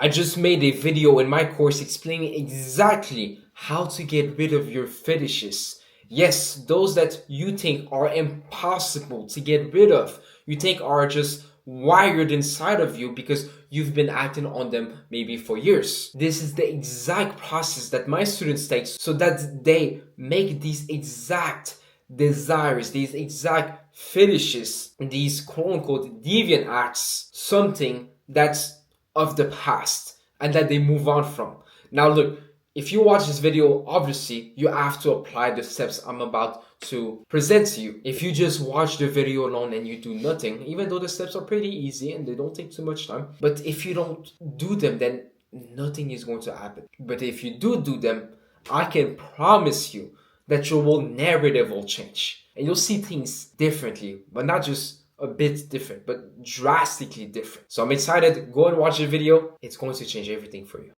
I just made a video in my course explaining exactly how to get rid of your fetishes. Yes, those that you think are impossible to get rid of, you think are just wired inside of you because you've been acting on them maybe for years. This is the exact process that my students take so that they make these exact desires, these exact fetishes, these quote unquote deviant acts, something that's of the past and that they move on from. Now, look, if you watch this video, obviously you have to apply the steps I'm about to present to you. If you just watch the video alone and you do nothing, even though the steps are pretty easy and they don't take too much time, but if you don't do them, then nothing is going to happen. But if you do them, I can promise you that your whole narrative will change and you'll see things differently, but not just a bit different, but drastically different. So I'm excited. Go and watch the video. It's going to change everything for you.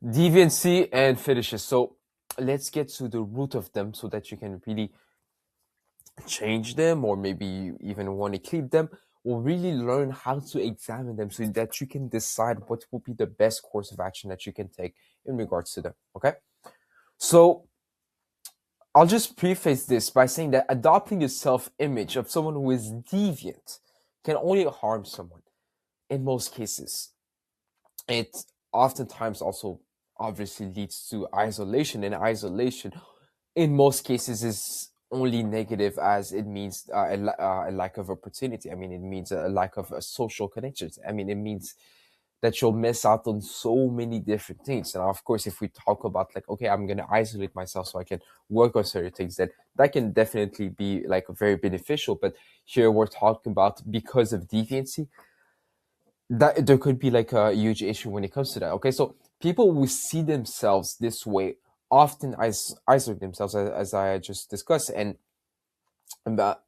Deviancy and fetishes. So let's get to the root of them so that you can really change them, or maybe you even want to keep them, or really learn how to examine them so that you can decide what will be the best course of action that you can take in regards to them. Okay? So I'll just preface this by saying that adopting a self image of someone who is deviant can only harm someone in most cases. It oftentimes also obviously leads to isolation, and isolation in most cases is only negative, as it means a lack of opportunity. I mean, it means a lack of social connections. I mean, it means that you'll miss out on so many different things. And of course, if we talk about like, okay, I'm going to isolate myself so I can work on certain things, then that can definitely be like very beneficial. But here we're talking about because of deviancy, that there could be like a huge issue when it comes to that. Okay, so people who see themselves this way often isolate themselves, as I just discussed, and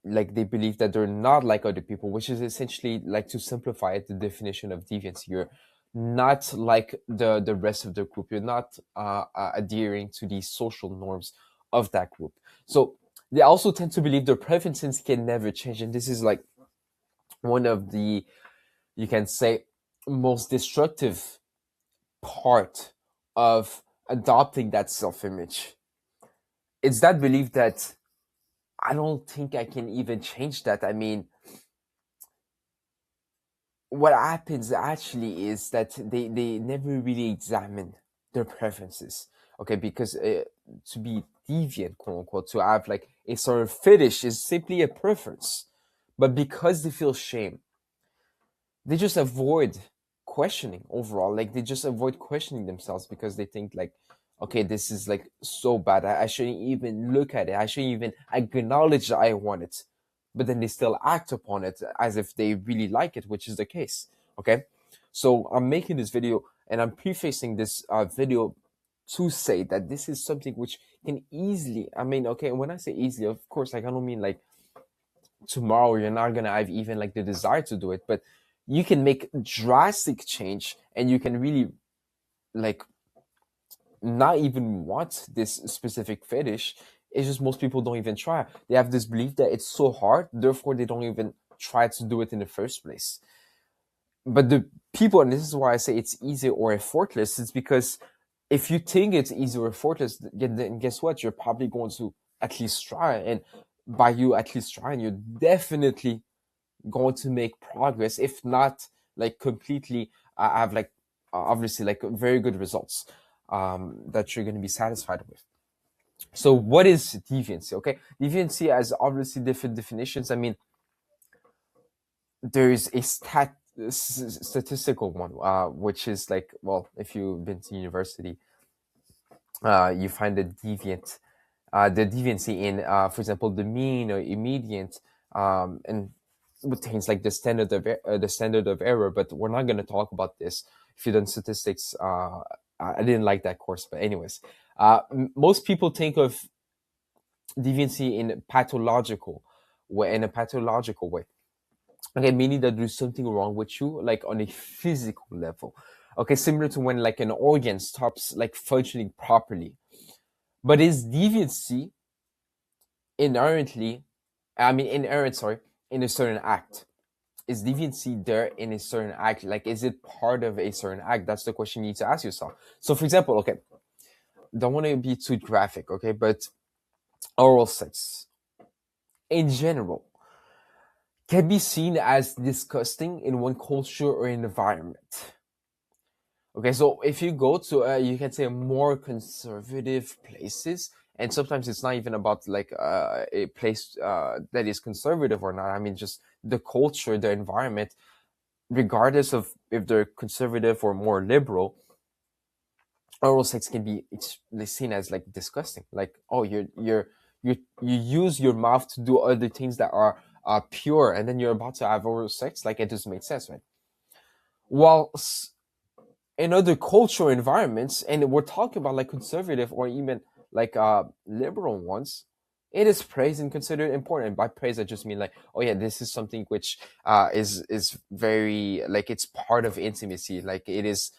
like they believe that they're not like other people, which is essentially, like, to simplify it, the definition of deviance. You're not like the rest of the group. You're not adhering to the social norms of that group. So they also tend to believe their preferences can never change, and this is like one of the, you can say, most destructive part of adopting that self-image. It's that belief that I don't think I can even change that. I mean, what happens actually is that they never really examine their preferences. Okay, because to be deviant, quote unquote, to have like a sort of fetish is simply a preference. But because they feel shame, they just avoid questioning overall. Like, they just avoid questioning themselves because they think like, okay, this is like so bad, I shouldn't even look at it, I shouldn't even acknowledge that I want it. But then they still act upon it as if they really like it, which is the case. Okay, so I'm making this video and I'm prefacing this video to say that this is something which can easily, I mean, okay, when I say easily, of course, like, I don't mean like tomorrow you're not gonna have even like the desire to do it, but you can make drastic change and you can really like not even want this specific fetish. It's just most people don't even try. They have this belief that it's so hard, therefore they don't even try to do it in the first place. But the people, and this is why I say it's easy or effortless, it's because if you think it's easy or effortless, then guess what? You're probably going to at least try. And by you at least trying, you're definitely going to make progress, if not like completely have like obviously like very good results that you're going to be satisfied with. So what is deviancy? Okay, deviancy has obviously different definitions. I mean, there is a statistical one, which is like, well, if you've been to university, you find the deviancy in, for example, the mean or immediate, and with things like the standard of error. But we're not going to talk about this. If you've done statistics, I didn't like that course, but anyways, most people think of deviancy in pathological way, in a pathological way. Okay, meaning that there's something wrong with you, like on a physical level. Okay, similar to when like an organ stops like functioning properly. But is deviancy inherently, I mean, inherent, sorry, in a certain act? is deviancy there in a certain act? Like, is it part of a certain act? That's the question you need to ask yourself. So, for example, okay, don't want to be too graphic, okay, but oral sex in general can be seen as disgusting in one culture or environment. Okay, so if you go to, you can say, more conservative places, and sometimes it's not even about like a place that is conservative or not. I mean, just the culture, the environment, regardless of if they're conservative or more liberal, oral sex can be seen as like disgusting. Like, oh, you use your mouth to do other things that are pure, and then you're about to have oral sex. Like, it doesn't make sense, right? While in other cultural environments, and we're talking about like conservative or even like liberal ones, it is praised and considered important. And by praise, I just mean like, oh yeah, this is something which is very, like, it's part of intimacy. Like, it is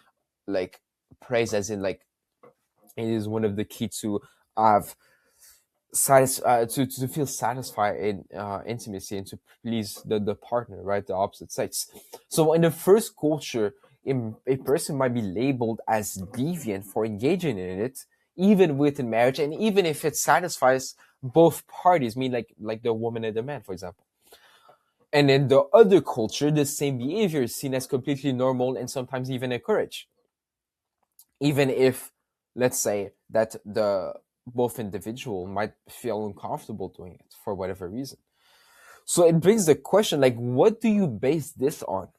like praise as in like it is one of the key to have to feel satisfied in intimacy and to please the partner, right? The opposite sex. So in the first culture, a person might be labeled as deviant for engaging in it, even within marriage, and even if it satisfies both parties, mean like the woman and the man, for example. And in the other culture, the same behavior is seen as completely normal and sometimes even encouraged, even if, let's say, that the both individual might feel uncomfortable doing it for whatever reason. So it brings the question, like, what do you base this on?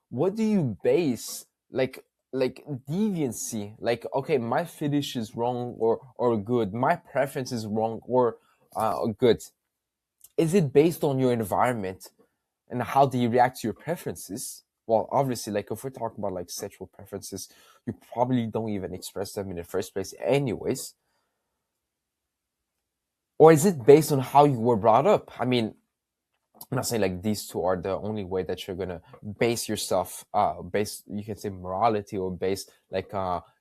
What do you base, like deviancy, like, okay, my fetish is wrong or good, my preference is wrong or good? Is it based on your environment and how do you react to your preferences? Well, obviously, like, if we're talking about like sexual preferences, you probably don't even express them in the first place anyways. Or is it based on how you were brought up? I mean, I'm not saying like these two are the only way that you're gonna base yourself, base, you can say, morality, or base like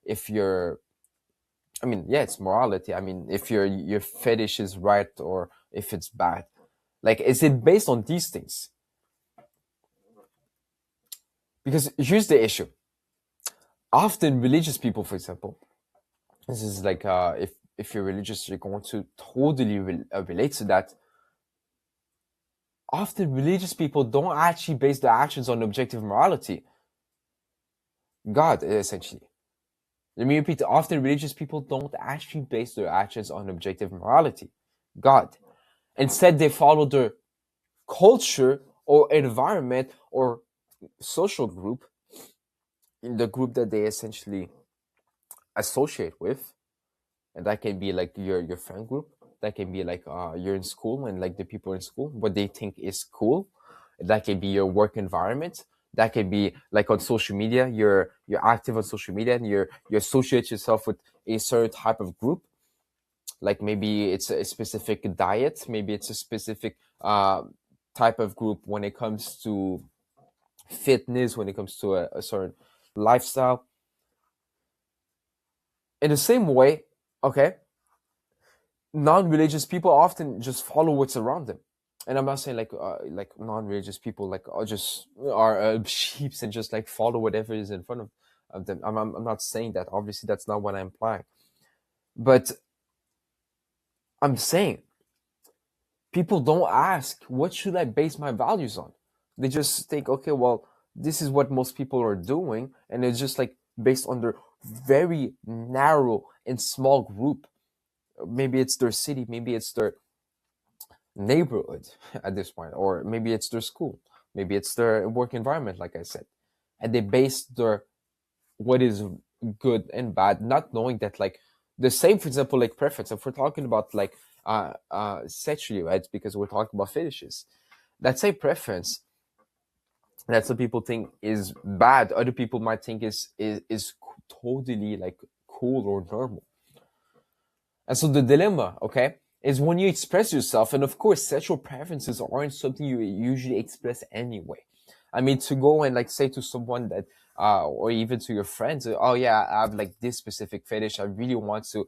if you're, I mean, yeah, it's morality. I mean, if your fetish is right or if it's bad. Like, is it based on these things? Because here's the issue. Often religious people, for example, this is like if you're religious, you're going to totally relate to that. Often religious people don't actually base their actions on objective morality. God, essentially. Let me repeat. Often religious people don't actually base their actions on objective morality. God. Instead, they follow their culture or environment or social group, in the group that they essentially associate with. And that can be like your friend group, that can be like you're in school and like the people in school, what they think is cool. That can be your work environment, that can be like on social media, you're active on social media and you associate yourself with a certain type of group. Like, maybe it's a specific diet, maybe it's a specific type of group when it comes to fitness, when it comes to a certain lifestyle. In the same way, okay, non-religious people often just follow what's around them. And I'm not saying like non-religious people like are just are sheeps and just like follow whatever is in front of them. I'm not saying that. Obviously, that's not what I'm implying. But I'm saying people don't ask, what should I base my values on? They just think, okay, well, this is what most people are doing, and it's just like based on their very narrow and small group. Maybe it's their city, maybe it's their neighborhood at this point, or maybe it's their school, maybe it's their work environment, like I said, and they base their what is good and bad, not knowing that, like, the same, for example, like preference. If we're talking about like sexually, right? Because we're talking about fetishes, that same preference that some people think is bad, other people might think is totally like cool or normal. And so the dilemma, okay, is when you express yourself, and of course, sexual preferences aren't something you usually express anyway. I mean, to go and like say to someone that, or even to your friends, oh yeah, I have like this specific fetish. I really want to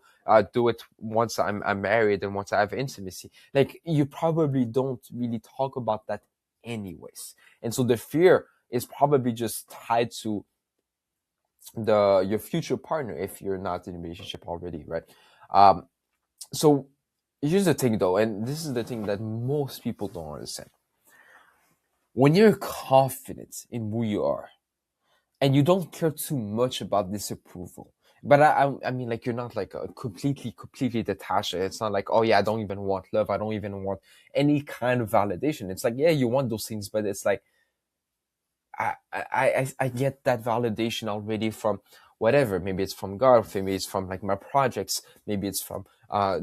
do it once I'm married and once I have intimacy. Like, you probably don't really talk about that anyways. And so the fear is probably just tied to the your future partner if you're not in a relationship already, right? um so here's the thing though, and this is the thing that most people don't understand. When you're confident in who you are and you don't care too much about disapproval, but I mean, like, you're not like a completely detached. It's not like, oh yeah, I don't even want love, I don't even want any kind of validation. It's like, yeah, you want those things, but it's like, I get that validation already from whatever. Maybe it's from God, maybe it's from like my projects, maybe it's from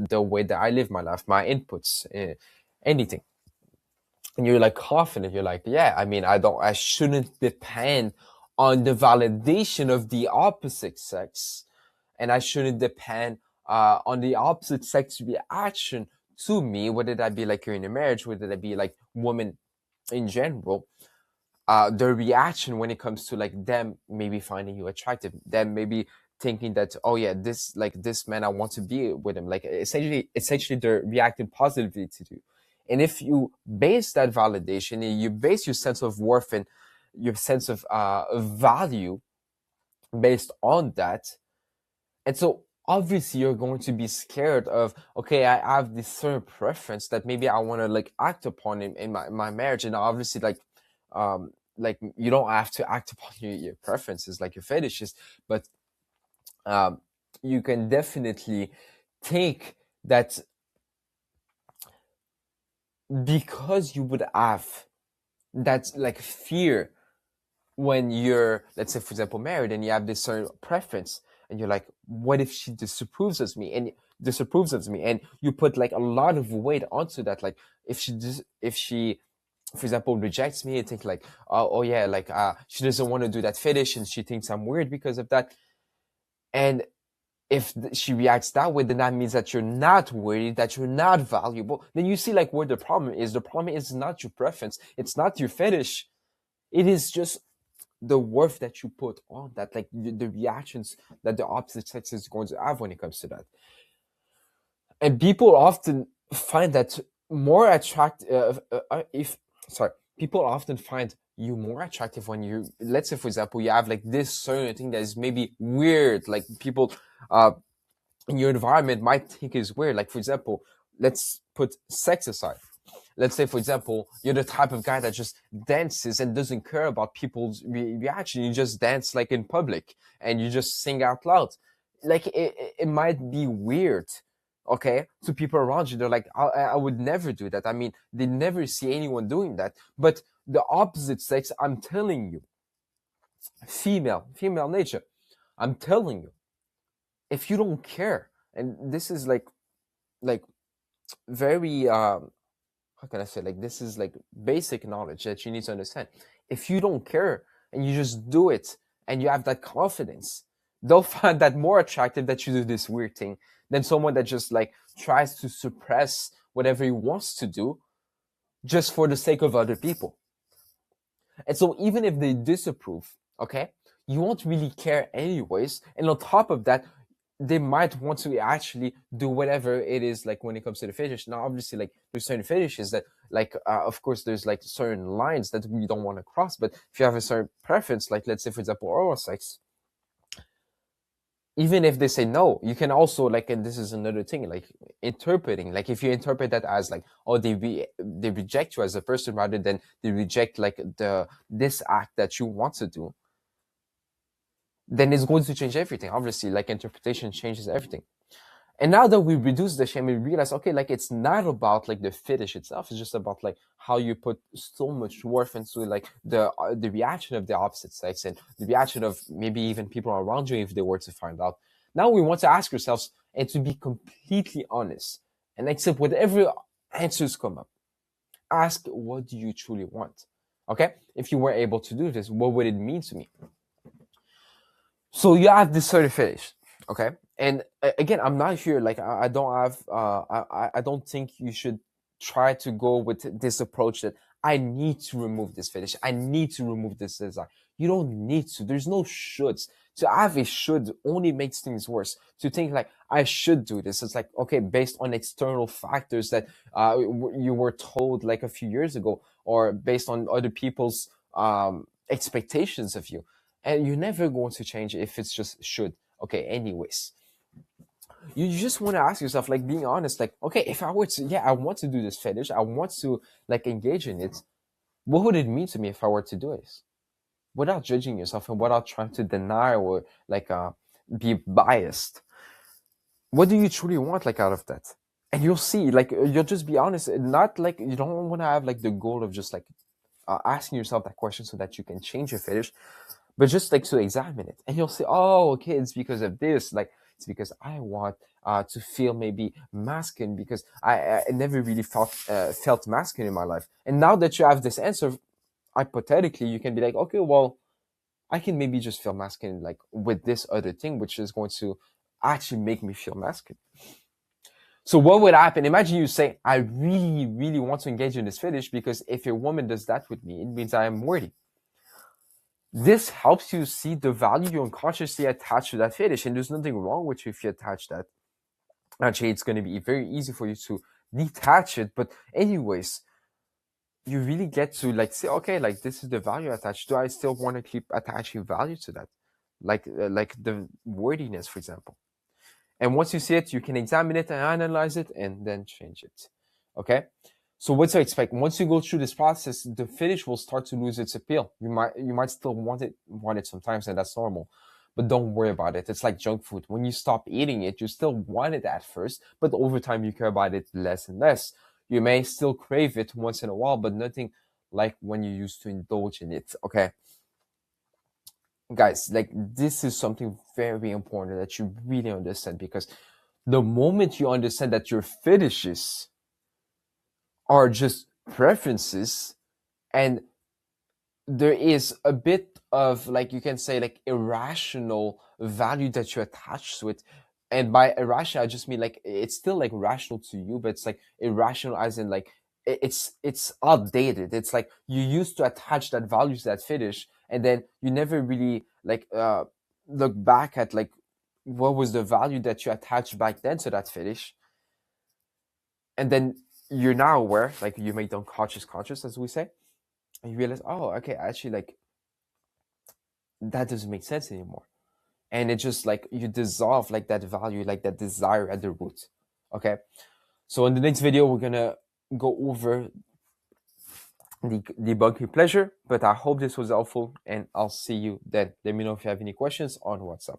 the way that I live my life, my inputs, anything. And you're like confident, you're like, yeah, I mean, I shouldn't depend on the validation of the opposite sex, and I shouldn't depend on the opposite sex reaction to me, whether that be like you're in a marriage, whether that be like women in general. The reaction when it comes to like them maybe finding you attractive, them maybe thinking that, oh yeah, this man, I want to be with him, like essentially they're reacting positively to you. And if you base that validation, you base your sense of worth and your sense of value based on that. And so obviously you're going to be scared of, okay, I have this certain preference that maybe I want to like act upon in my marriage. And obviously like you don't have to act upon your preferences, like your fetishes, but um you can definitely take that, because you would have that like fear when you're, let's say for example, married, and you have this certain preference, and you're like, what if she disapproves of me, and you put like a lot of weight onto that. Like, if she, for example, rejects me, and think like, oh yeah, like she doesn't want to do that fetish, and she thinks I'm weird because of that. And if she reacts that way, then that means that you're not worthy, that you're not valuable. Then you see like where the problem is. The problem is not your preference, it's not your fetish, it is just the worth that you put on that, like the reactions that the opposite sex is going to have when it comes to that. And people often find that more attractive, if sorry, people often find you more attractive when you, let's say for example, you have like this certain thing that is maybe weird, like people uh in your environment might think is weird. Like for example, let's put sex aside. Let's say for example, you're the type of guy that just dances and doesn't care about people's reaction. You just dance like in public, and you just sing out loud. Like it might be weird, okay, to people around you. They're like, I would never do that. I mean, they never see anyone doing that. But the opposite sex, I'm telling you, female nature, I'm telling you, if you don't care, and this is like very how can I say, like, this is like basic knowledge that you need to understand. If you don't care and you just do it, and you have that confidence, they'll find that more attractive that you do this weird thing than someone that just like tries to suppress whatever he wants to do just for the sake of other people. And so even if they disapprove, okay, you won't really care anyways. And on top of that, they might want to actually do whatever it is, like when it comes to the fetish. Now, obviously, like there's certain fetishes that, like, of course, there's like certain lines that we don't want to cross. But if you have a certain preference, like let's say, for example, oral sex, even if they say no, you can also like, and this is another thing, like interpreting. Like if you interpret that as like, oh, they reject you as a person rather than they reject like this act that you want to do, then it's going to change everything. Obviously, like interpretation changes everything. And now that we reduce the shame, we realize, okay, like it's not about like the fetish itself. It's just about like how you put so much worth into like the reaction of the opposite sex, and the reaction of maybe even people around you if they were to find out. Now we want to ask ourselves and to be completely honest and accept whatever answers come up. Ask, what do you truly want? Okay, if you were able to do this, what would it mean to me? So you have this sort of fetish, okay? And again, I'm not here like I don't have I don't think you should try to go with this approach that I need to remove this fetish, I need to remove this desire. You don't need to. There's no shoulds. To have a should only makes things worse. To think like I should do this, it's like okay, based on external factors that you were told like a few years ago, or based on other people's expectations of you, and you're never going to change if it's just should. Okay, anyways, you just want to ask yourself, like being honest, like okay, if I were to, yeah, I want to do this fetish, I want to like engage in it. What would it mean to me if I were to do this? Without judging yourself and without trying to deny or like be biased. What do you truly want like out of that? And you'll see, like you'll just be honest. Not like you don't want to have like the goal of just like asking yourself that question so that you can change your fetish, but just like to examine it, and you'll say, oh, okay, it's because of this. Like it's because I want to feel maybe masculine because I never really felt masculine in my life. And now that you have this answer, hypothetically, you can be like, okay, well, I can maybe just feel masculine like with this other thing, which is going to actually make me feel masculine. So what would happen? Imagine you say, I really, really want to engage in this fetish because if a woman does that with me, it means I am worthy. This helps you see the value you unconsciously attach to that fetish, and there's nothing wrong with you if you attach that. Actually, it's going to be very easy for you to detach it. But anyways, you really get to like say, okay, like this is the value attached. Do I still want to keep attaching value to that? Like the wordiness, for example. And once you see it, you can examine it and analyze it and then change it. Okay. So what to expect? Once you go through this process, the finish will start to lose its appeal. You might still want it sometimes, and that's normal. But don't worry about it. It's like junk food. When you stop eating it, you still want it at first, but over time you care about it less and less. You may still crave it once in a while, but nothing like when you used to indulge in it. Okay. Guys, like this is something very important that you really understand, because the moment you understand that your fetishes are just preferences, and there is a bit of like you can say like irrational value that you attach to it. And by irrational I just mean like it's still like rational to you, but it's like irrational as in like it's outdated. It's like you used to attach that value to that fetish, and then you never really like look back at like what was the value that you attached back then to that fetish. And then you're now aware, like you made unconscious conscious, as we say, and you realize, oh, okay, actually, like that doesn't make sense anymore. And it just like you dissolve like that value, like that desire at the root. Okay. So in the next video, we're gonna go over the debunking pleasure. But I hope this was helpful, and I'll see you then. Let me know if you have any questions on WhatsApp.